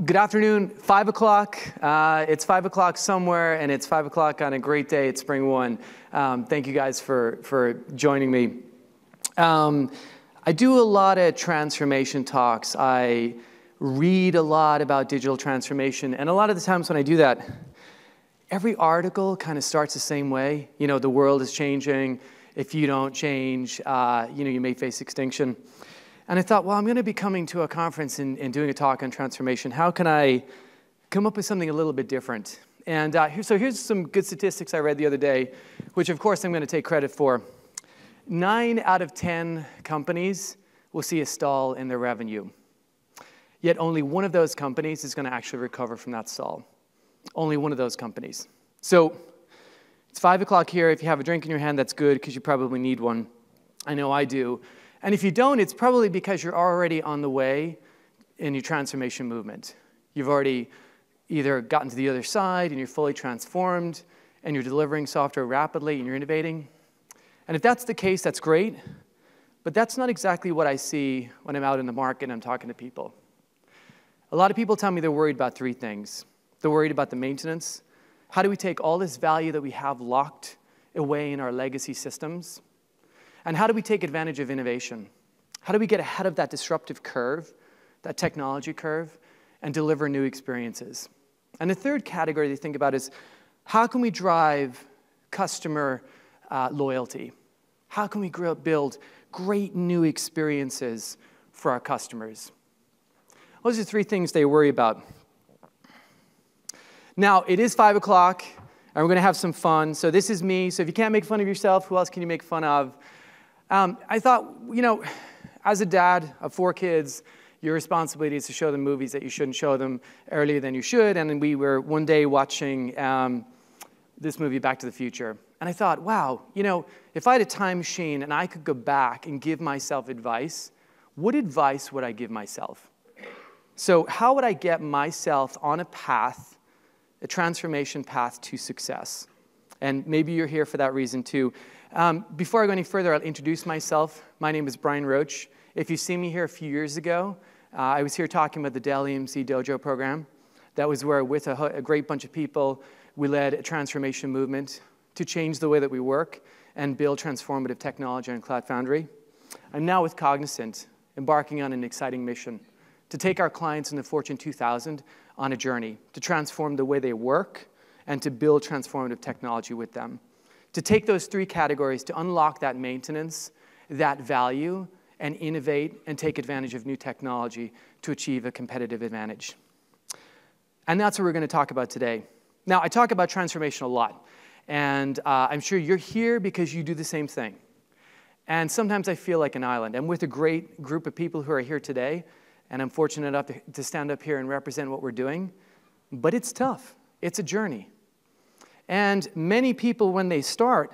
Good afternoon, 5 o'clock. It's 5 o'clock somewhere, and it's 5 o'clock on a great day at Spring One. Thank you guys for joining me. I do a lot of transformation talks. I read a lot about digital transformation, and a lot of the times when I do that, every article kind of starts the same way. You know, the world is changing. If you don't change, you may face extinction. And I thought, well, I'm going to be coming to a conference and doing a talk on transformation. How can I come up with something a little bit different? And here's some good statistics I read the other day, which of course I'm going to take credit for. 9 out of 10 companies will see a stall in their revenue. Yet only one of those companies is going to actually recover from that stall. Only one of those companies. So it's 5 o'clock here. If you have a drink in your hand, that's good, because you probably need one. I know I do. And if you don't, it's probably because you're already on the way in your transformation movement. You've already either gotten to the other side and you're fully transformed and you're delivering software rapidly and you're innovating. And if that's the case, that's great. But that's not exactly what I see when I'm out in the market and I'm talking to people. A lot of people tell me they're worried about 3 things. They're worried about the maintenance. How do we take all this value that we have locked away in our legacy systems? And how do we take advantage of innovation? How do we get ahead of that disruptive curve, that technology curve, and deliver new experiences? And the third category to think about is, how can we drive customer loyalty? How can we build great new experiences for our customers? Those are 3 things they worry about. Now, it is 5 o'clock, and we're going to have some fun. So this is me. So if you can't make fun of yourself, who else can you make fun of? I thought, as a dad of 4 kids, your responsibility is to show them movies that you shouldn't show them earlier than you should. And we were one day watching this movie, Back to the Future. And I thought, wow, if I had a time machine and I could go back and give myself advice, what advice would I give myself? So how would I get myself on a path, a transformation path to success? And maybe you're here for that reason too. Before I go any further, I'll introduce myself. My name is Brian Roche. If you've seen me here a few years ago, I was here talking about the Dell EMC Dojo program. That was where, with a great bunch of people, we led a transformation movement to change the way that we work and build transformative technology on Cloud Foundry. I'm now with Cognizant, embarking on an exciting mission to take our clients in the Fortune 2000 on a journey to transform the way they work and to build transformative technology with them. To take those 3 categories, to unlock that maintenance, that value, and innovate and take advantage of new technology to achieve a competitive advantage. And that's what we're going to talk about today. Now, I talk about transformation a lot, and I'm sure you're here because you do the same thing. And sometimes I feel like an island. I'm with a great group of people who are here today, and I'm fortunate enough to stand up here and represent what we're doing. But it's tough. It's a journey. And many people, when they start,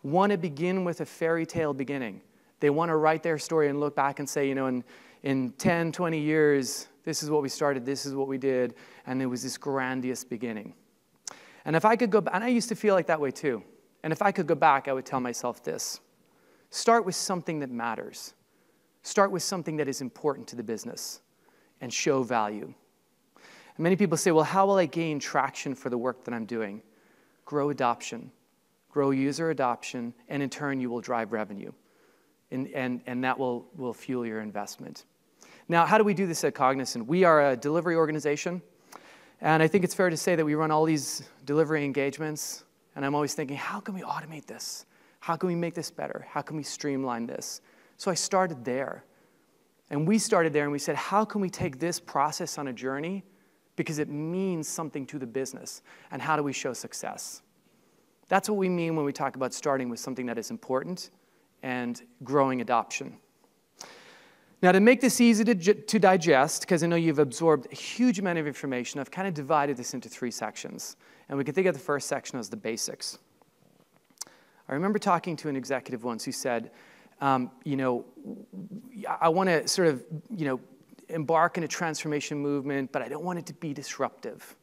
want to begin with a fairy tale beginning. They want to write their story and look back and say, in 10, 20 years, this is what we started, this is what we did, and there was this grandiose beginning. And if I could go back, and I used to feel like that way too, and if I could go back, I would tell myself this: start with something that matters. Start with something that is important to the business, and show value. And many people say, well, how will I gain traction for the work that I'm doing? Grow adoption, grow user adoption, and in turn, you will drive revenue. And that will fuel your investment. Now, how do we do this at Cognizant? We are a delivery organization, and I think it's fair to say that we run all these delivery engagements, and I'm always thinking, how can we automate this? How can we make this better? How can we streamline this? So I started there. And we started there, and we said, how can we take this process on a journey? Because it means something to the business. And how do we show success? That's what we mean when we talk about starting with something that is important and growing adoption. Now, to make this easy to digest, because I know you've absorbed a huge amount of information, I've kind of divided this into 3 sections. And we can think of the first section as the basics. I remember talking to an executive once who said, I want to sort of, embark in a transformation movement, but I don't want it to be disruptive.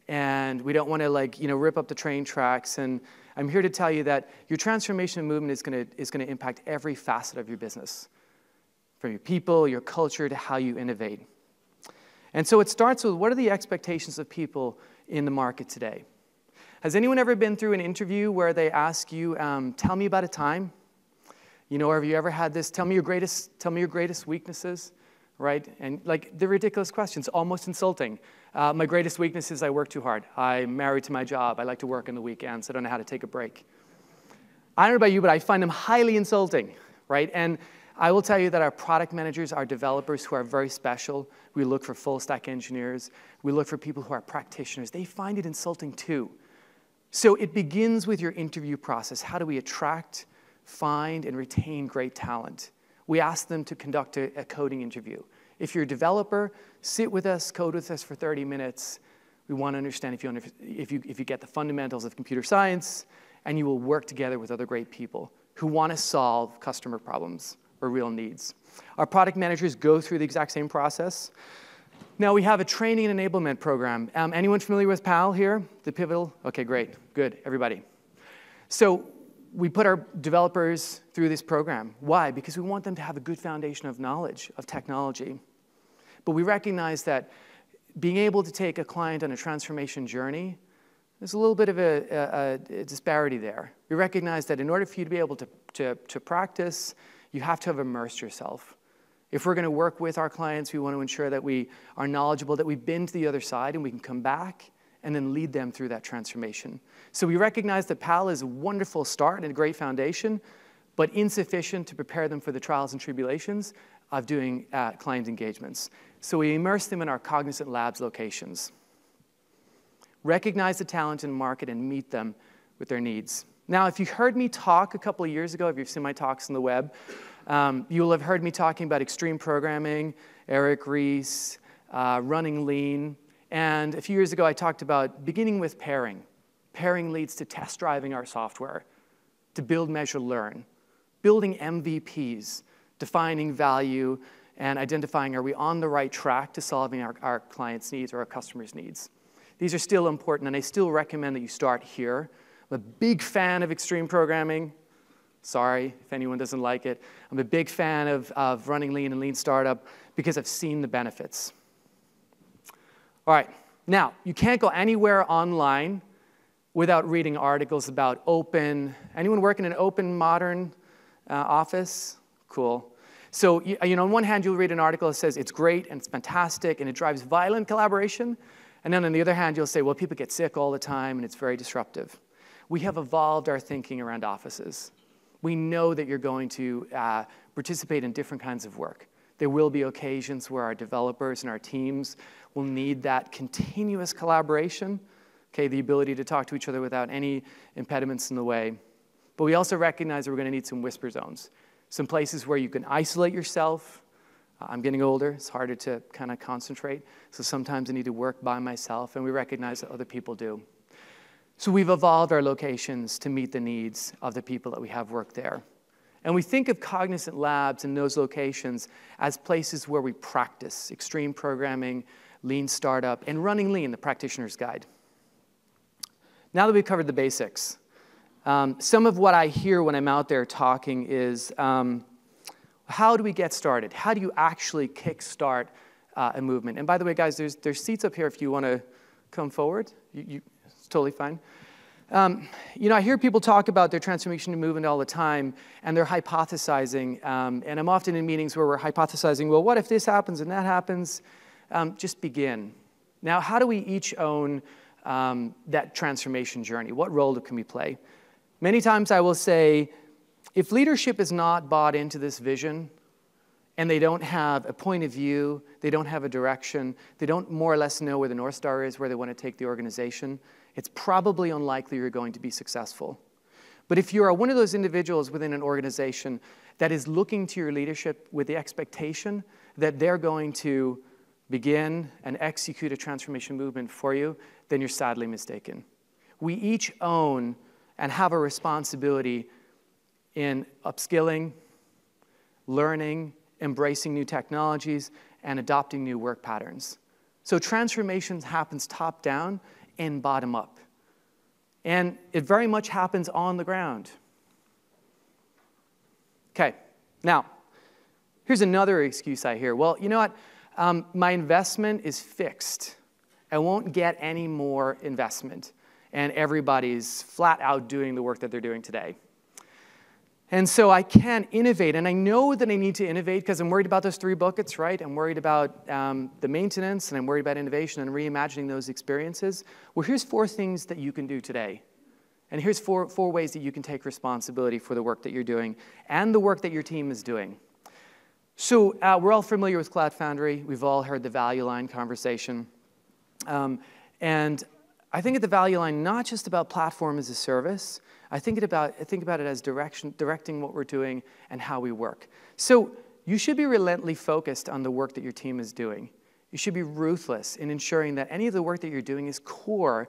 And we don't want to rip up the train tracks. And I'm here to tell you that your transformation movement is going to impact every facet of your business, from your people, your culture, to how you innovate. And so it starts with, what are the expectations of people in the market today? Has anyone ever been through an interview where they ask you, tell me about a time? You know, have you ever had this, tell me your greatest weaknesses, right? And like the ridiculous questions, almost insulting. My greatest weakness is I work too hard. I'm married to my job. I like to work on the weekends. I don't know how to take a break. I don't know about you, but I find them highly insulting, right? And I will tell you that our product managers, our developers who are very special, we look for full stack engineers, we look for people who are practitioners, they find it insulting too. So it begins with your interview process. How do we attract, find, and retain great talent? We ask them to conduct a coding interview. If you're a developer, sit with us, code with us for 30 minutes. We want to understand if you get the fundamentals of computer science, and you will work together with other great people who want to solve customer problems or real needs. Our product managers go through the exact same process. Now, we have a training and enablement program. Anyone familiar with PAL here? The pivotal? OK, great. Good, everybody. So we put our developers through this program. Why? Because we want them to have a good foundation of knowledge, of technology. But we recognize that being able to take a client on a transformation journey, there's a little bit of a disparity there. We recognize that in order for you to be able to practice, you have to have immersed yourself. If we're going to work with our clients, we want to ensure that we are knowledgeable, that we've been to the other side, and we can come back and then lead them through that transformation. So we recognize that PAL is a wonderful start and a great foundation, but insufficient to prepare them for the trials and tribulations of doing client engagements. So we immerse them in our Cognizant Labs locations. Recognize the talent in the market and meet them with their needs. Now, if you heard me talk a couple of years ago, if you've seen my talks on the web, you will have heard me talking about extreme programming, Eric Ries, running lean. And a few years ago, I talked about beginning with pairing. Pairing leads to test driving our software, to build, measure, learn, building MVPs, defining value, and identifying, are we on the right track to solving our clients' needs or our customers' needs? These are still important, and I still recommend that you start here. I'm a big fan of extreme programming. Sorry if anyone doesn't like it. I'm a big fan of running lean and lean startup because I've seen the benefits. All right, now, you can't go anywhere online without reading articles about open. Anyone work in an open, modern office? Cool. So, you know, on one hand, you'll read an article that says it's great and it's fantastic and it drives violent collaboration. And then on the other hand, you'll say, well, people get sick all the time and it's very disruptive. We have evolved our thinking around offices. We know that you're going to participate in different kinds of work. There will be occasions where our developers and our teams will need that continuous collaboration, okay, the ability to talk to each other without any impediments in the way. But we also recognize that we're going to need some whisper zones, some places where you can isolate yourself. I'm getting older. It's harder to kind of concentrate. So sometimes I need to work by myself, and we recognize that other people do. So we've evolved our locations to meet the needs of the people that we have work there. And we think of Cognizant Labs in those locations as places where we practice extreme programming, lean startup, and running lean, the practitioner's guide. Now that we've covered the basics, some of what I hear when I'm out there talking is, how do we get started? How do you actually kickstart a movement? And by the way, guys, there's seats up here if you want to come forward. It's totally fine. You know, I hear people talk about their transformation movement all the time, and they're hypothesizing. And I'm often in meetings where we're hypothesizing, well, what if this happens and that happens? Just begin. Now, how do we each own that transformation journey? What role can we play? Many times I will say, if leadership is not bought into this vision, and they don't have a point of view, they don't have a direction, they don't more or less know where the North Star is, where they want to take the organization, it's probably unlikely you're going to be successful. But if you are one of those individuals within an organization that is looking to your leadership with the expectation that they're going to begin and execute a transformation movement for you, then you're sadly mistaken. We each own and have a responsibility in upskilling, learning, embracing new technologies, and adopting new work patterns. So transformation happens top-down and bottom-up. And it very much happens on the ground. Okay, now, here's another excuse I hear. Well, you know what? my investment is fixed. I won't get any more investment, and everybody's flat out doing the work that they're doing today. And so I can innovate, and I know that I need to innovate because I'm worried about those 3 buckets, right? I'm worried about the maintenance, and I'm worried about innovation and reimagining those experiences. Well, here's 4 things that you can do today. And here's four ways that you can take responsibility for the work that you're doing and the work that your team is doing. So we're all familiar with Cloud Foundry. We've all heard the value line conversation. And I think at the value line, not just about platform as a service, I think about it as directing what we're doing and how we work. So you should be relentlessly focused on the work that your team is doing. You should be ruthless in ensuring that any of the work that you're doing is core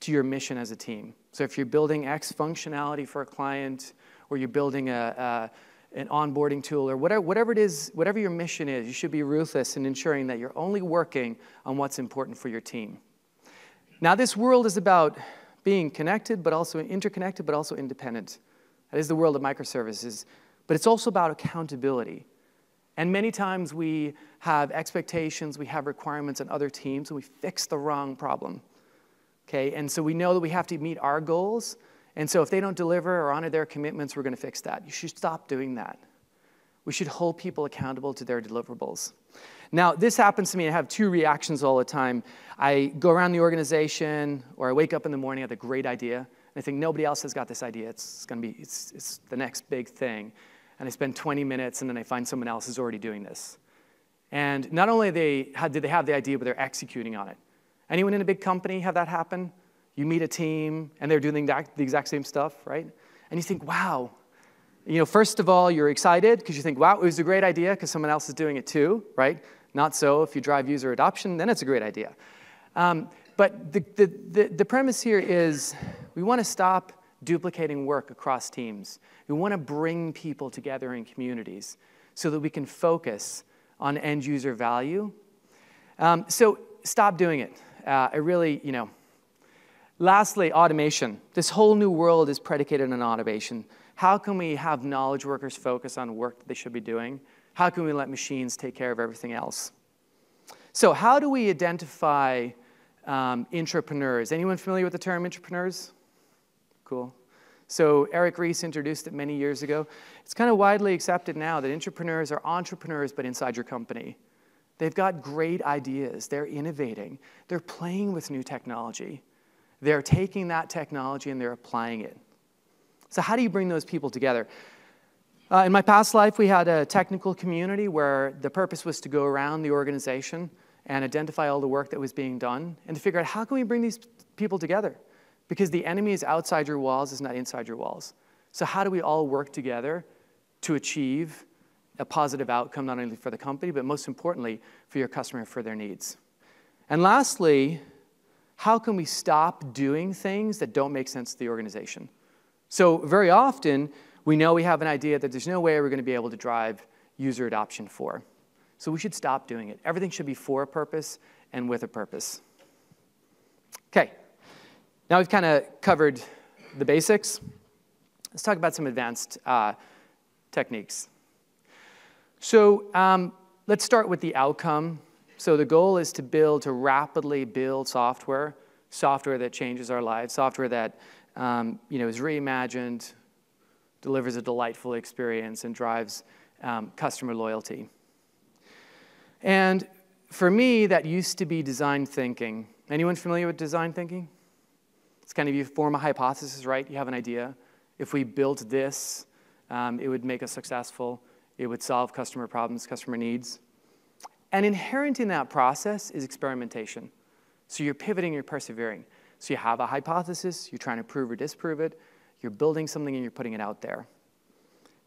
to your mission as a team. So if you're building X functionality for a client, or you're building an onboarding tool, or whatever it is, whatever your mission is, you should be ruthless in ensuring that you're only working on what's important for your team. Now, this world is about being connected, but also interconnected, but also independent. That is the world of microservices. But it's also about accountability. And many times we have expectations, we have requirements on other teams, and we fix the wrong problem. Okay? And so we know that we have to meet our goals. And so if they don't deliver or honor their commitments, we're going to fix that. You should stop doing that. We should hold people accountable to their deliverables. Now, this happens to me. I have 2 reactions all the time. I go around the organization, or I wake up in the morning, I have a great idea, and I think nobody else has got this idea. It's the next big thing. And I spend 20 minutes, and then I find someone else is already doing this. And not only did they have the idea, but they're executing on it. Anyone in a big company have that happen? You meet a team, and they're doing the exact same stuff, right? And you think, wow. You know, first of all, you're excited because you think, wow, it was a great idea because someone else is doing it too, right? Not so if you drive user adoption, then it's a great idea. But the premise here is we want to stop duplicating work across teams. We want to bring people together in communities so that we can focus on end user value. So stop doing it. Lastly, automation. This whole new world is predicated on automation. How can we have knowledge workers focus on work that they should be doing? How can we let machines take care of everything else? So how do we identify intrapreneurs? Anyone familiar with the term intrapreneurs? Cool. So Eric Ries introduced it many years ago. It's kind of widely accepted now that intrapreneurs are entrepreneurs, but inside your company. They've got great ideas. They're innovating. They're playing with new technology. They're taking that technology and they're applying it. So how do you bring those people together? In my past life, we had a technical community where the purpose was to go around the organization and identify all the work that was being done and to figure out how can we bring these people together? Because the enemy is outside your walls, it's not inside your walls. So how do we all work together to achieve a positive outcome, not only for the company, but most importantly, for your customer and for their needs? And lastly, how can we stop doing things that don't make sense to the organization? So very often, we know we have an idea that there's no way we're going to be able to drive user adoption for. So we should stop doing it. Everything should be for a purpose and with a purpose. Okay. Now we've kind of covered the basics. Let's talk about some advanced techniques. So let's start with the outcome. So the goal is to rapidly build software that changes our lives, software that is reimagined, delivers a delightful experience, and drives customer loyalty. And for me, that used to be design thinking. Anyone familiar with design thinking? It's kind of you form a hypothesis, right? You have an idea. If we built this, it would make us successful. It would solve customer problems, customer needs. And inherent in that process is experimentation. So you're pivoting, you're persevering. So you have a hypothesis, you're trying to prove or disprove it, you're building something and you're putting it out there.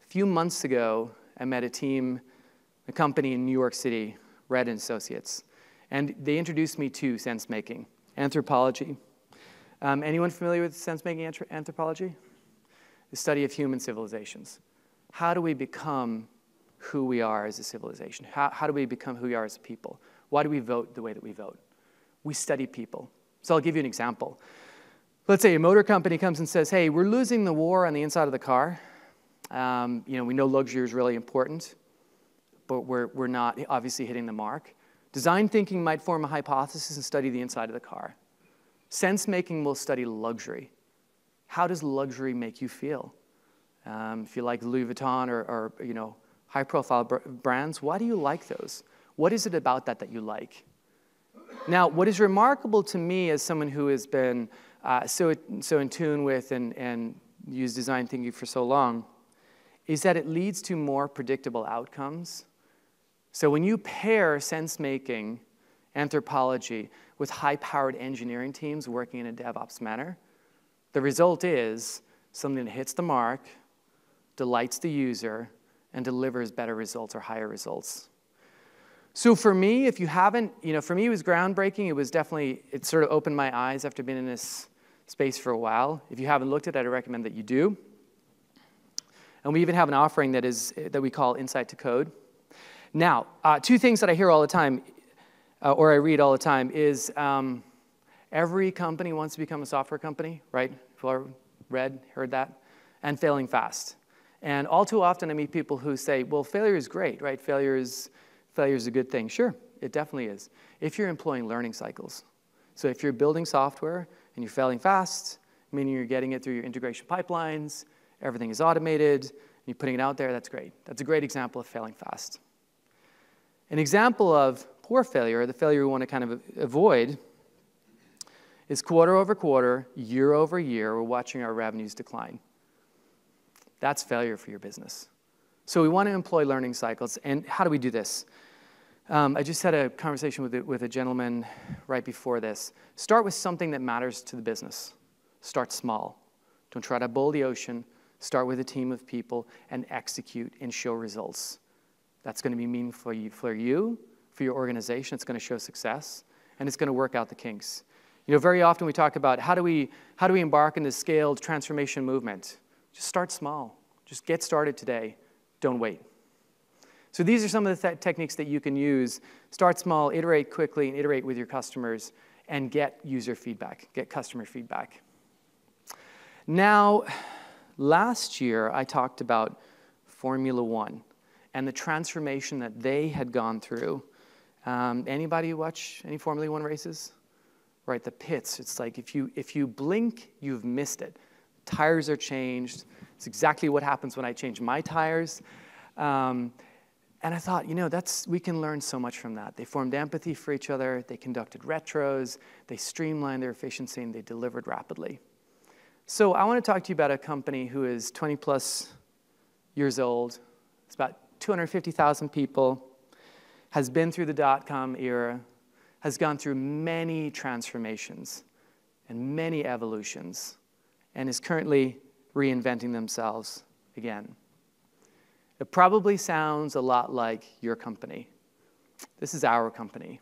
A few months ago, I met a company in New York City, Red & Associates, and they introduced me to sense-making, anthropology. Anyone familiar with sense-making anthropology? The study of human civilizations. How do we become who we are as a civilization? How do we become who we are as a people? Why do we vote the way that we vote? We study people. So I'll give you an example. Let's say a motor company comes and says, hey, we're losing the war on the inside of the car. We know luxury is really important, but we're not obviously hitting the mark. Design thinking might form a hypothesis and study the inside of the car. Sense making will study luxury. How does luxury make you feel? If you like Louis Vuitton or high-profile brands, why do you like those? What is it about that you like? Now, what is remarkable to me as someone who has been so in tune with and used design thinking for so long is that it leads to more predictable outcomes. So when you pair sense-making, anthropology, with high-powered engineering teams working in a DevOps manner, the result is something that hits the mark, delights the user, and delivers better results or higher results. So for me, if you haven't, for me it was groundbreaking. It sort of opened my eyes after being in this space for a while. If you haven't looked at it, I recommend that you do. And we even have an offering that we call Insight to Code. Now, two things that I hear all the time, or I read all the time, is every company wants to become a software company, right? People heard that, and failing fast. And all too often I meet people who say, well, failure is great, right? Failure is a good thing. Sure, it definitely is. If you're employing learning cycles. So if you're building software and you're failing fast, meaning you're getting it through your integration pipelines, everything is automated, and you're putting it out there, that's great. That's a great example of failing fast. An example of poor failure, the failure we want to kind of avoid, is quarter over quarter, year over year, we're watching our revenues decline. That's failure for your business. So we want to employ learning cycles. And how do we do this? I just had a conversation with a gentleman right before this. Start with something that matters to the business. Start small. Don't try to boil the ocean. Start with a team of people and execute and show results. That's going to be meaningful for you, for your organization. It's going to show success, and it's going to work out the kinks. Very often we talk about how do we embark in this scaled transformation movement. Just start small. Just get started today. Don't wait. So these are some of the techniques that you can use. Start small, iterate quickly, and iterate with your customers, and get user feedback, get customer feedback. Now, last year I talked about Formula One and the transformation that they had gone through. Anybody watch any Formula One races? Right, the pits. It's like if you blink, you've missed it. Tires are changed. It's exactly what happens when I change my tires. And I thought, we can learn so much from that. They formed empathy for each other. They conducted retros. They streamlined their efficiency, and they delivered rapidly. So I want to talk to you about a company who is 20-plus years old. It's about 250,000 people, has been through the dot-com era, has gone through many transformations and many evolutions, and is currently reinventing themselves again. It probably sounds a lot like your company. This is our company.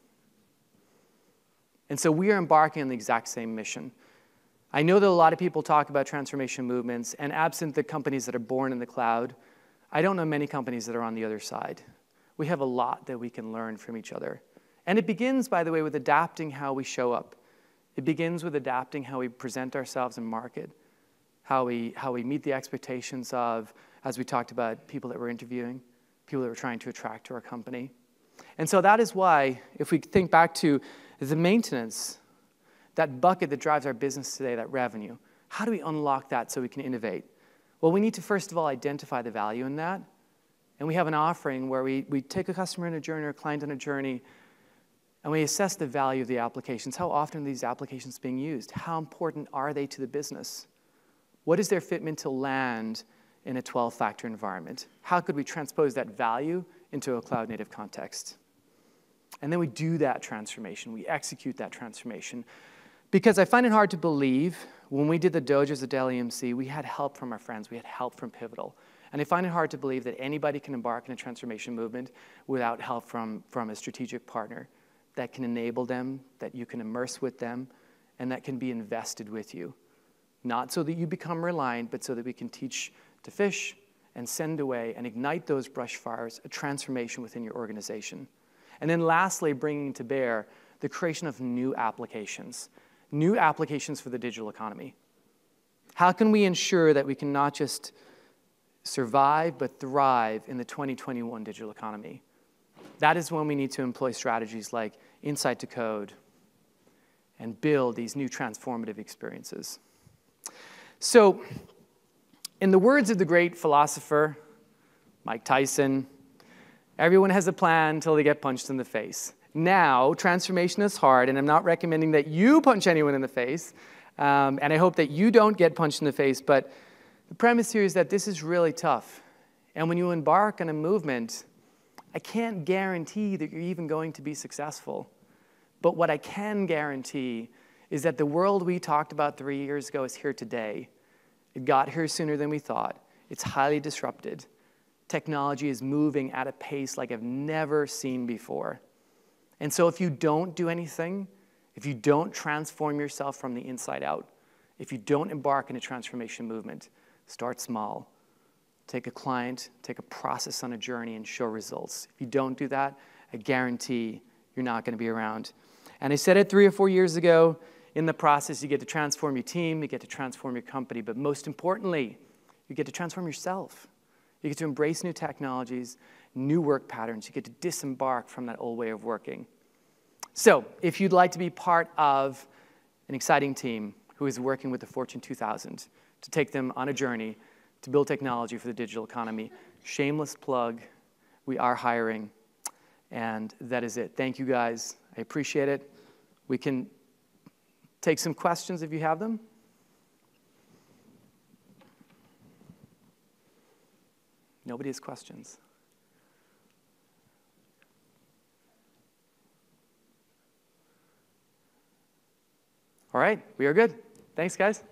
And so we are embarking on the exact same mission. I know that a lot of people talk about transformation movements, and absent the companies that are born in the cloud, I don't know many companies that are on the other side. We have a lot that we can learn from each other. And it begins, by the way, with adapting how we show up. It begins with adapting how we present ourselves in market, how we meet the expectations of, as we talked about, people that we're interviewing, people that we're trying to attract to our company. And so that is why, if we think back to the maintenance, that bucket that drives our business today, that revenue, how do we unlock that so we can innovate? Well, we need to, first of all, identify the value in that. And we have an offering where we take a customer on a journey or a client on a journey, and we assess the value of the applications. How often are these applications being used? How important are they to the business? What is their fitment to land in a 12-factor environment? How could we transpose that value into a cloud-native context? And then we do that transformation. We execute that transformation. Because I find it hard to believe, when we did the dojos at Dell EMC, we had help from our friends. We had help from Pivotal. And I find it hard to believe that anybody can embark in a transformation movement without help from a strategic partner that can enable them, that you can immerse with them, and that can be invested with you. Not so that you become reliant, but so that we can teach to fish and send away and ignite those brush fires, a transformation within your organization. And then lastly, bringing to bear the creation of new applications for the digital economy. How can we ensure that we can not just survive, but thrive in the 2021 digital economy? that is when we need to employ strategies like insight to code and build these new transformative experiences. So, in the words of the great philosopher Mike Tyson, everyone has a plan until they get punched in the face. Now, transformation is hard, and I'm not recommending that you punch anyone in the face, and I hope that you don't get punched in the face, but the premise here is that this is really tough. And when you embark on a movement, I can't guarantee that you're even going to be successful. But what I can guarantee is that the world we talked about 3 years ago is here today. It got here sooner than we thought. It's highly disrupted. Technology is moving at a pace like I've never seen before. And so if you don't do anything, if you don't transform yourself from the inside out, if you don't embark in a transformation movement, start small. Take a client, take a process on a journey, and show results. If you don't do that, I guarantee you're not going to be around. And I said it 3 or 4 years ago, in the process, you get to transform your team, you get to transform your company, but most importantly, you get to transform yourself. You get to embrace new technologies, new work patterns. You get to disembark from that old way of working. So, if you'd like to be part of an exciting team who is working with the Fortune 2000 to take them on a journey to build technology for the digital economy, shameless plug, we are hiring, and that is it. Thank you, guys. I appreciate it. We can take some questions if you have them. Nobody has questions. All right, we are good. Thanks, guys.